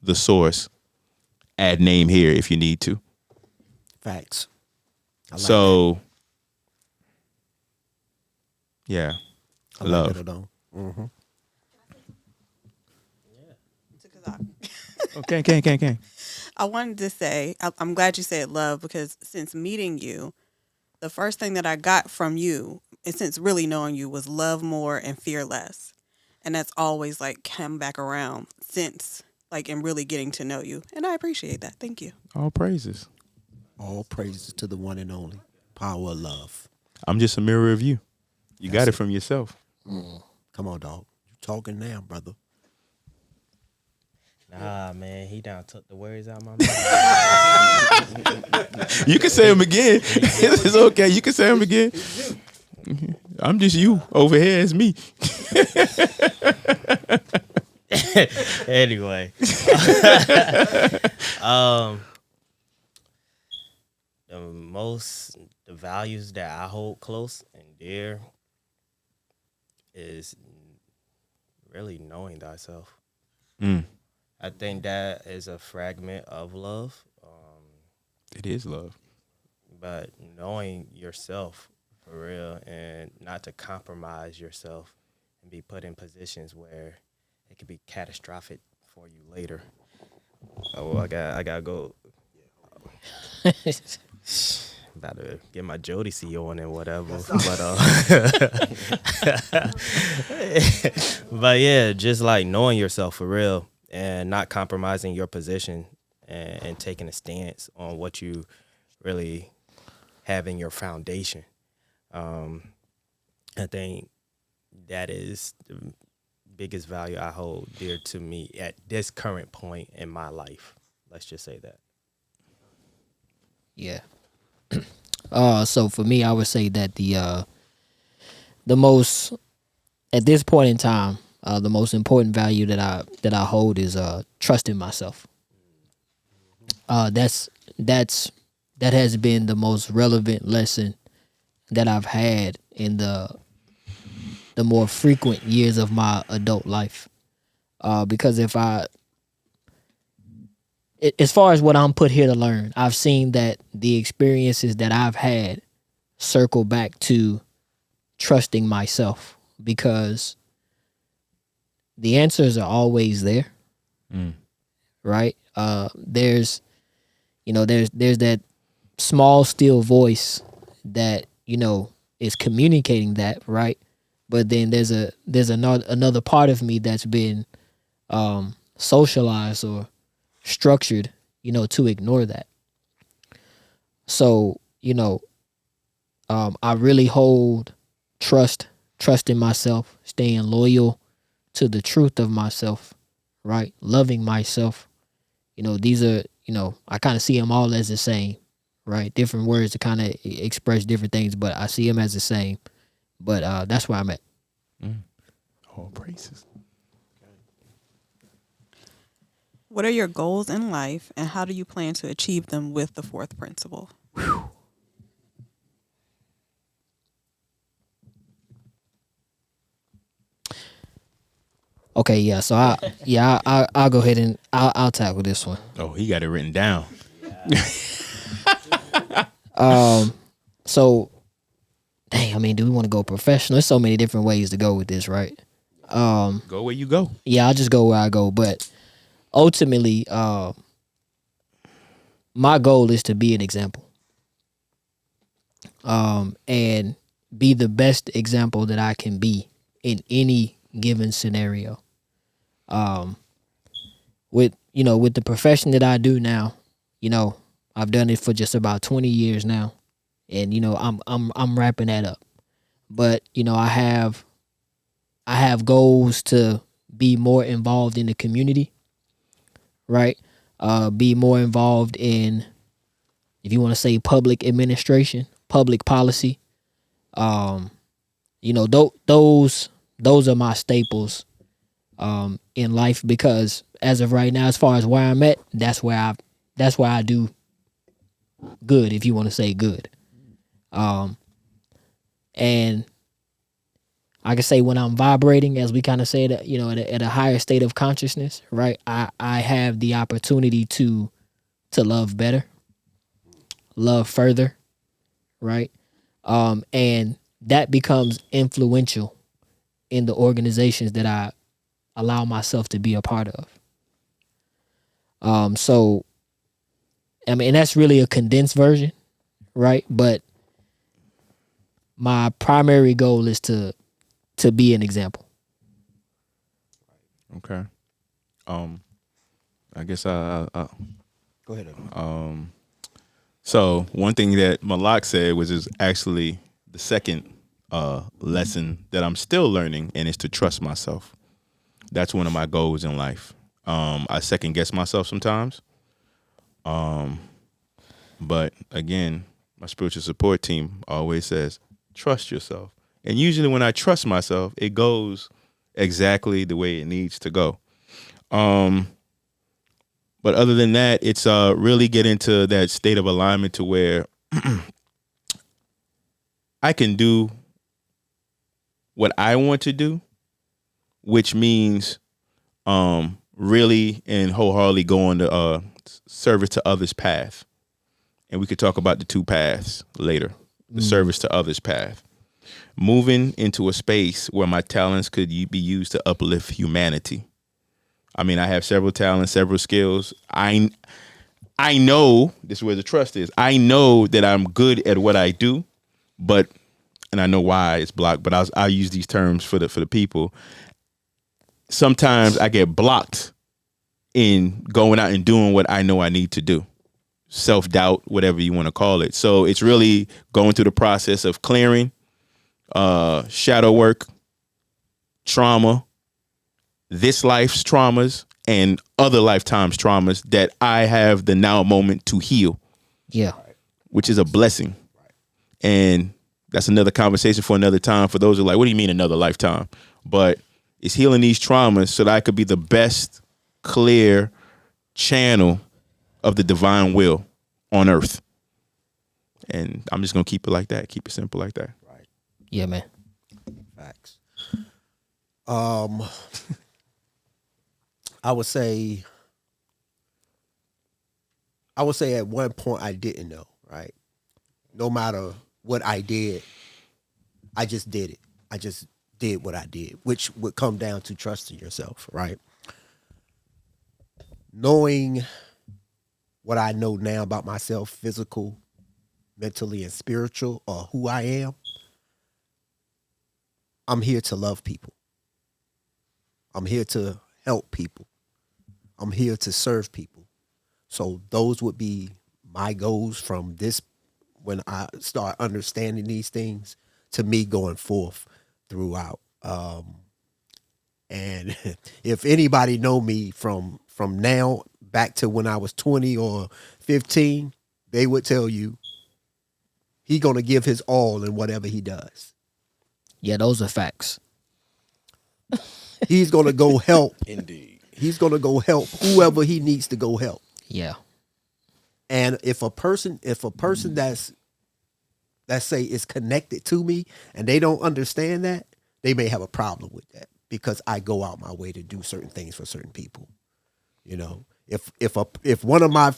the source. Add name here if you need to. Facts. I like So, yeah, that. I love. like that, though. Mm-hmm. Okay, can. I wanted to say, I'm glad you said love because since meeting you, the first thing that I got from you, and since really knowing you, was love more and fear less. And that's always like come back around since like and really getting to know you. And I appreciate that. Thank you. All praises. All praises to the one and only power of love. I'm just a mirror of you. You got That's it from yourself. Come on, dog. You talking now, brother? Nah, man, he done took the words out of my mouth. You can say them again. It's okay. You can say them again. I'm just you over here as me. Anyway, the values that I hold close and dear is really knowing thyself. Mm. I think that is a fragment of love, It is love. but knowing yourself for real and not to compromise yourself and be put in positions where it could be catastrophic for you later. Oh, I gotta go. About to get my Jodeci on and whatever, but yeah, just like knowing yourself for real and not compromising your position and taking a stance on what you really have in your foundation. I think that is the biggest value I hold dear to me at this current point in my life. Let's just say that. Yeah. So for me, I would say that the most at this point in time, the most important value that I hold is trusting myself. That has been the most relevant lesson that I've had in the more frequent years of my adult life. Because as far as what I'm put here to learn, I've seen that the experiences that I've had circle back to trusting myself because the answers are always there, right? There's that small still voice that is communicating that, right? But then there's another part of me that's been socialized or structured, to ignore that. So, I really hold trust in myself, staying loyal to the truth of myself, right? Loving myself. These are, I kind of see them all as the same, right? Different words to kind of express different things, but I see them as the same. But that's where I'm at. All praises. What are your goals in life and how do you plan to achieve them with the fourth principle? Okay, yeah. So I'll go ahead and I'll tackle this one. Oh, he got it written down. So, dang, I mean, do we want to go professional? There's so many different ways to go with this, right? Go where you go. Yeah, I'll just go where I go. But ultimately, my goal is to be an example, and be the best example that I can be in any given scenario. With the profession that I do now, I've done it for just about 20 years now, and I'm wrapping that up. But I have goals to be more involved in the community, right? Be more involved in, if you want to say, public administration, public policy. Those are my staples in life, because as of right now, as far as where I'm at, that's where I do good, if you want to say good. And I can say when I'm vibrating, as we kind of say that, you know, at a higher state of consciousness, right? I have the opportunity to love better, love further, right? And that becomes influential in the organizations that I allow myself to be a part of. So, I mean, and that's really a condensed version, right? But my primary goal is to be an example. Okay. I guess I Go ahead. Evan. So one thing that Malak said was is actually the second lesson that I'm still learning, and it's to trust myself. That's one of my goals in life. I second guess myself sometimes. But again, my spiritual support team always says, trust yourself. And usually when I trust myself, it goes exactly the way it needs to go. But other than that, it's really get into that state of alignment to where I can do what I want to do, which means really and wholeheartedly go on the service to others path. And we could talk about the two paths later, the service to others path. Moving into a space where my talents could be used to uplift humanity. I mean, I have several talents, several skills. I know, this is where the trust is, I know that I'm good at what I do, but, and I know why it's blocked, but I'll use these terms for the people. Sometimes I get blocked in going out and doing what I know I need to do. Self-doubt, whatever you want to call it. So it's really going through the process of clearing, shadow work, trauma, this life's traumas, and other lifetimes' traumas that I have the now moment to heal. Yeah. Which is a blessing. And that's another conversation for another time for those who are like, what do you mean another lifetime? But it's healing these traumas so that I could be the best, clear channel of the divine will on earth. And I'm just going to keep it like that. Keep it simple like that. Right. Yeah, man. Facts. I would say at one point I didn't know, right? No matter what I did, I just did it. I just did what I did, which would come down to trusting yourself, right? Knowing what I know now about myself, physical, mentally, and spiritual, or who I am, I'm here to love people. I'm here to help people. I'm here to serve people. So those would be my goals from this, when I start understanding these things, to me going forth throughout. And if anybody know me from now back to when I was 20 or 15, they would tell you he gonna give his all in whatever he does. Yeah, those are facts. He's gonna go help. Indeed. He's gonna go help whoever he needs to go help. Yeah. And if a person that's say is connected to me and they don't understand that, they may have a problem with that, because I go out my way to do certain things for certain people. You know, if one of my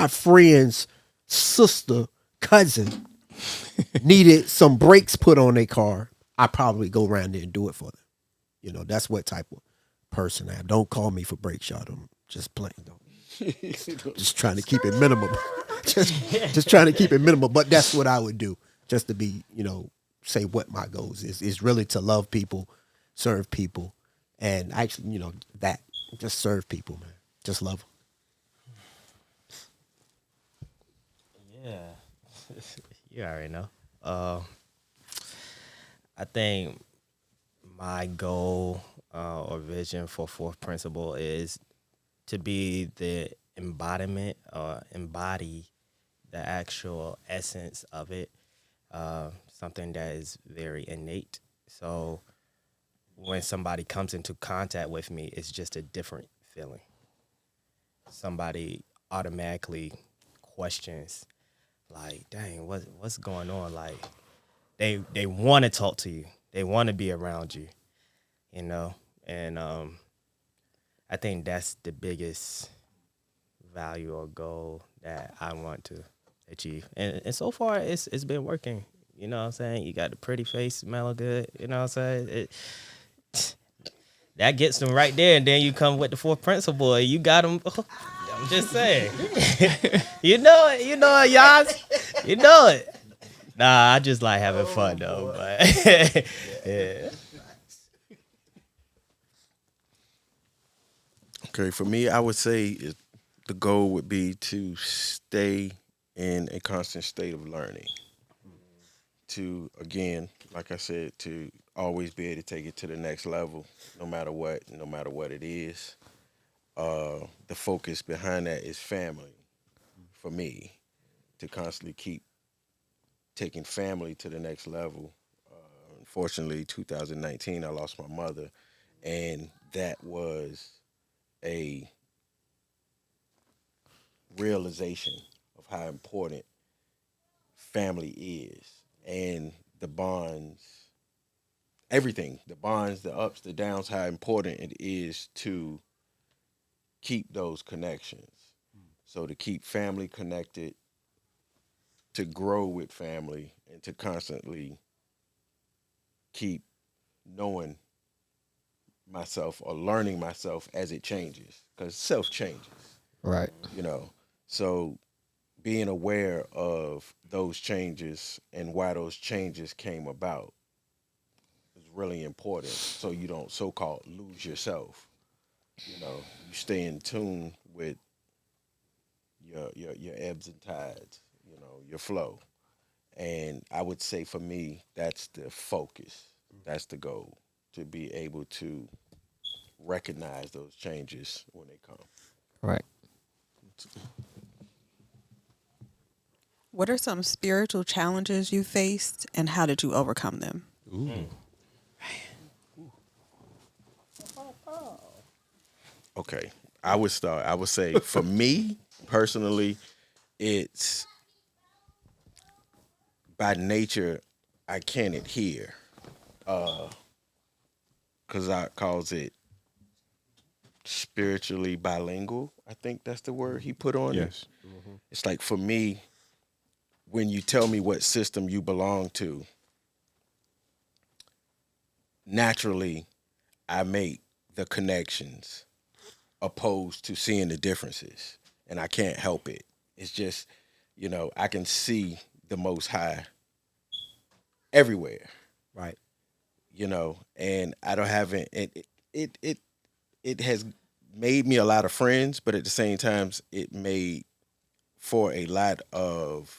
friends' sister, cousin needed some brakes put on their car, I probably go around there and do it for them. You know, that's what type of person I am. Don't call me for brake shot. I'm just playing. Just trying to keep it minimum. just trying to keep it minimum. But that's what I would do, just to be, you know, say what my goals is really to love people, serve people, and actually, you know, that just serve people, man. Just love them. Yeah. You already know. I think my goal or vision for Fourth Principle is to be the embodiment or embody the actual essence of it, something that is very innate. So when somebody comes into contact with me, it's just a different feeling. Somebody automatically questions, like, dang, what's going on? Like, they want to talk to you. they want to be around you, you know. And I think that's the biggest value or goal that I want to achieve. And so far it's been working. You know what I'm saying? You got the pretty face, smell good, you know what I'm saying? That gets them right there, and then you come with the fourth principle, and you got them. I'm just saying. you know it, y'all. You know it. Nah, I just like having fun though. But yeah. Okay, for me, I would say the goal would be to stay in a constant state of learning. To, again, like I said, to always be able to take it to the next level, no matter what it is. The focus behind that is family for me, to constantly keep taking family to the next level. Unfortunately, 2019, I lost my mother, and that was a realization of how important family is, and the bonds, everything, the bonds, the ups, the downs, how important it is to keep those connections. So to keep family connected, to grow with family, and to constantly keep knowing myself or learning myself as it changes, because self changes, Right. you know. So being aware of those changes and why those changes came about is really important, so you don't so-called lose yourself. You know, you stay in tune with your ebbs and tides, you know, your flow. And I would say for me, that's the focus. That's the goal, to be able to recognize those changes when they come. Right. What are some spiritual challenges you faced, and how did you overcome them? Okay. I would start. I would say for me personally, it's by nature I can't adhere. Cause I calls it spiritually bilingual. I think that's the word he put on it. Yes. It's like for me, when you tell me what system you belong to, naturally I make the connections opposed to seeing the differences. And I can't help it. It's just, you know, I can see the Most High everywhere, Right. you know, and I don't have it has made me a lot of friends, but at the same time, it made for a lot of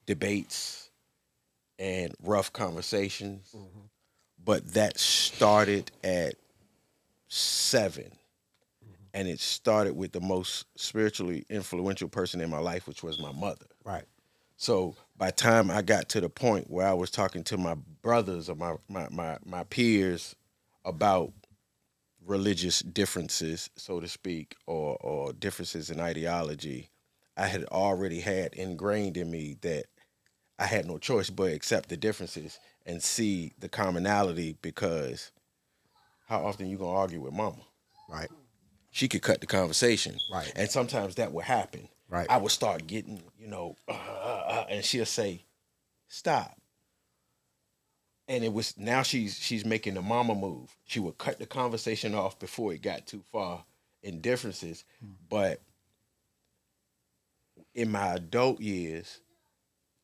debates and rough conversations. But that started at 7. And it started with the most spiritually influential person in my life, which was my mother. Right. So by the time I got to the point where I was talking to my brothers or my peers about religious differences, so to speak, or differences in ideology, I had already had ingrained in me that I had no choice but accept the differences and see the commonality, because how often you gonna argue with mama? Right. She could cut the conversation. Right. And sometimes that would happen. Right. I would start getting, and she'll say, stop. And it was, now she's making the mama move. She would cut the conversation off before it got too far in differences. But in my adult years,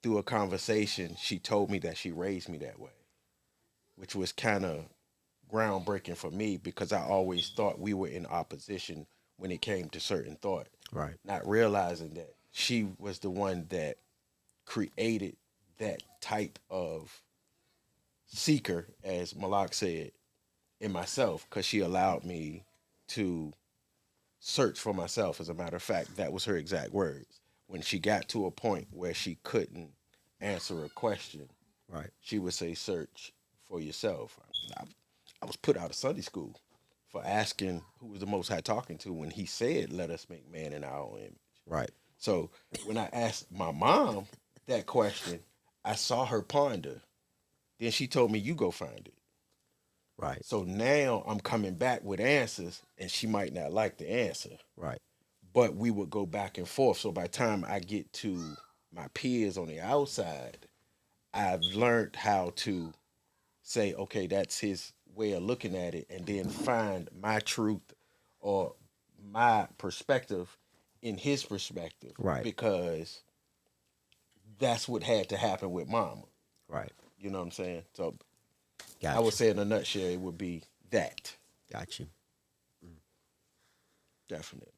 through a conversation, she told me that she raised me that way, which was kind of groundbreaking for me, because I always thought we were in opposition when it came to certain thought. Right. Not realizing that she was the one that created that type of seeker, as Malak said, in myself, because she allowed me to search for myself. As a matter of fact, that was her exact words. When she got to a point where she couldn't answer a question, Right. she would say, search for yourself. I was put out of Sunday school for asking who was the Most High talking to when he said, let us make man in our own image. Right. So when I asked my mom that question, I saw her ponder. Then she told me, you go find it. Right. So now I'm coming back with answers, and she might not like the answer, Right. but we would go back and forth. So by the time I get to my peers on the outside, I've learned how to say, okay, that's his way of looking at it, and then find my truth or my perspective in his perspective. Right. Because that's what had to happen with mama. Right. You know what I'm saying? So Got I would say in a nutshell, it would be that. Got you. Definitely.